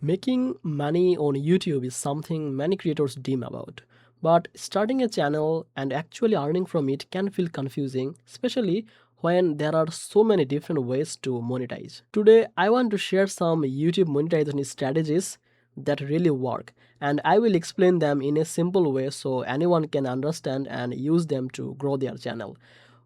Making money on YouTube is something many creators dream about. But starting a channel and actually earning from it can feel confusing, especially when there are so many different ways to monetize. Today, I want to share some YouTube monetization strategies that really work, and I will explain them in a simple way so anyone can understand and use them to grow their channel.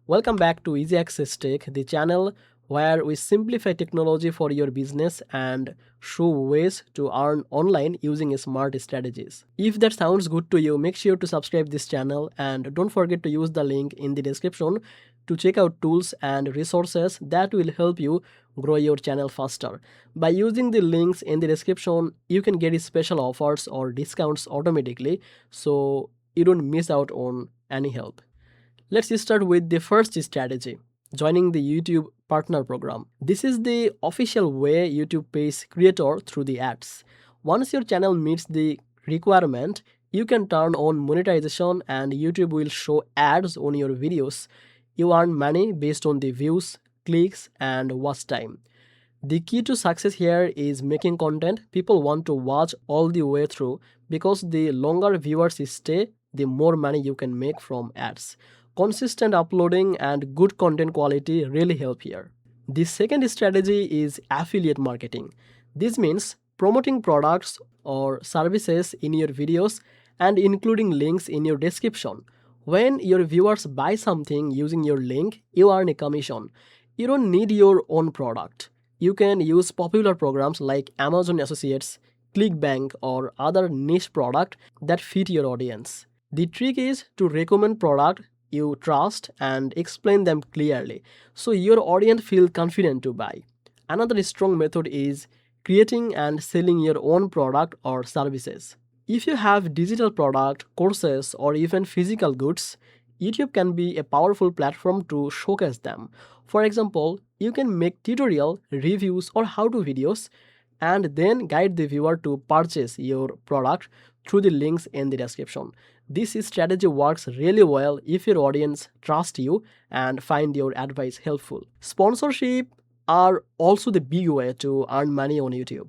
Welcome back to Easy Access Tech, the channel where we simplify technology for your business and show ways to earn online using smart strategies. If that sounds good to you, make sure to subscribe this channel and don't forget to use the link in the description to check out tools and resources that will help you grow your channel faster. By using the links in the description, you can get special offers or discounts automatically so you don't miss out on any help. Let's start with the first strategy, joining the YouTube Partner Program. This is the official way YouTube pays creator through the ads. Once your channel meets the requirement, you can turn on monetization and YouTube will show ads on your videos. You earn money based on the views, clicks, and watch time. The key to success here is making content people want to watch all the way through because the longer viewers stay, the more money you can make from ads. Consistent uploading and good content quality really help here. The second strategy is affiliate marketing. This means promoting products or services in your videos and including links in your description. When your viewers buy something using your link, you earn a commission. You don't need your own product. You can use popular programs like Amazon Associates, ClickBank, or other niche product that fit your audience. The trick is to recommend product you trust and explain them clearly so your audience feel confident to buy. Another strong method is creating and selling your own product or services. If you have digital product, courses, or even physical goods, YouTube can be a powerful platform to showcase them. For example, you can make tutorial, reviews, or how-to videos and then guide the viewer to purchase your product through the links in the description. This strategy works really well if your audience trusts you and find your advice helpful. Sponsorship are also the big way to earn money on YouTube.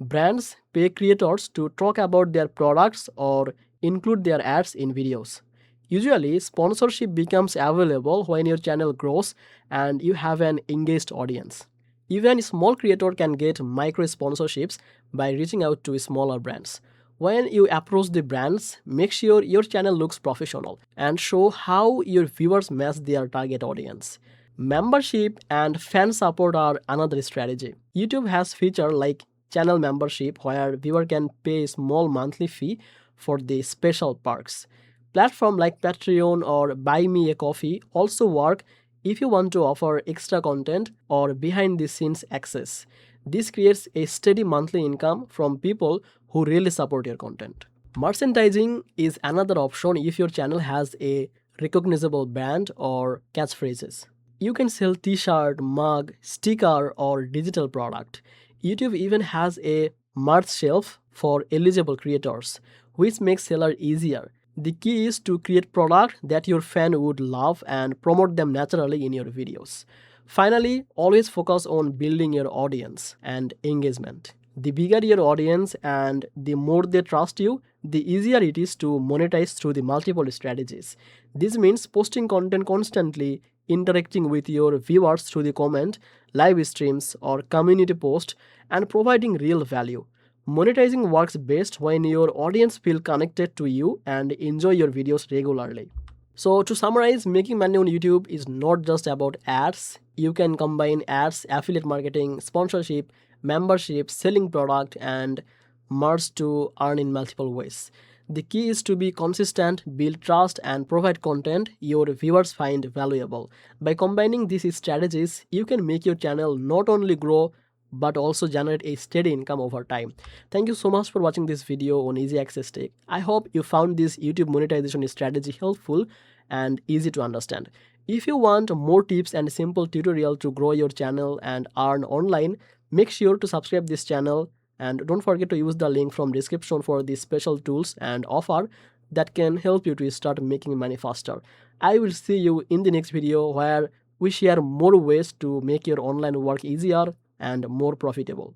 Brands pay creators to talk about their products or include their ads in videos. Usually, sponsorship becomes available when your channel grows and you have an engaged audience. Even a small creator can get micro sponsorships by reaching out to smaller brands. When you approach the brands, make sure your channel looks professional and show how your viewers match their target audience. Membership and fan support are another strategy. YouTube has features like channel membership where viewer can pay a small monthly fee for the special perks. Platforms like Patreon or Buy Me a Coffee also work if you want to offer extra content or behind the scenes access. This creates a steady monthly income from people who really support your content. Merchandising is another option if your channel has a recognizable brand or catchphrases. You can sell t-shirt, mug, sticker, or digital product. YouTube even has a merch shelf for eligible creators, which makes seller easier. The key is to create products that your fan would love and promote them naturally in your videos. Finally, always focus on building your audience and engagement. The bigger your audience and the more they trust you, the easier it is to monetize through the multiple strategies. This means posting content constantly, interacting with your viewers through the comment, live streams, or community posts, and providing real value. Monetizing works best when your audience feel connected to you and enjoy your videos regularly. So to summarize, making money on YouTube is not just about ads. You can combine ads, affiliate marketing, sponsorship, membership, selling product, and merch to earn in multiple ways. The key is to be consistent, build trust, and provide content your viewers find valuable. By combining these strategies, you can make your channel not only grow but also generate a steady income over time. Thank you so much for watching this video on Easy Access Tech. I hope you found this YouTube monetization strategy helpful and easy to understand. If you want more tips and simple tutorial to grow your channel and earn online, make sure to subscribe this channel and don't forget to use the link from description for the special tools and offer that can help you to start making money faster. I will see you in the next video where we share more ways to make your online work easier and more profitable.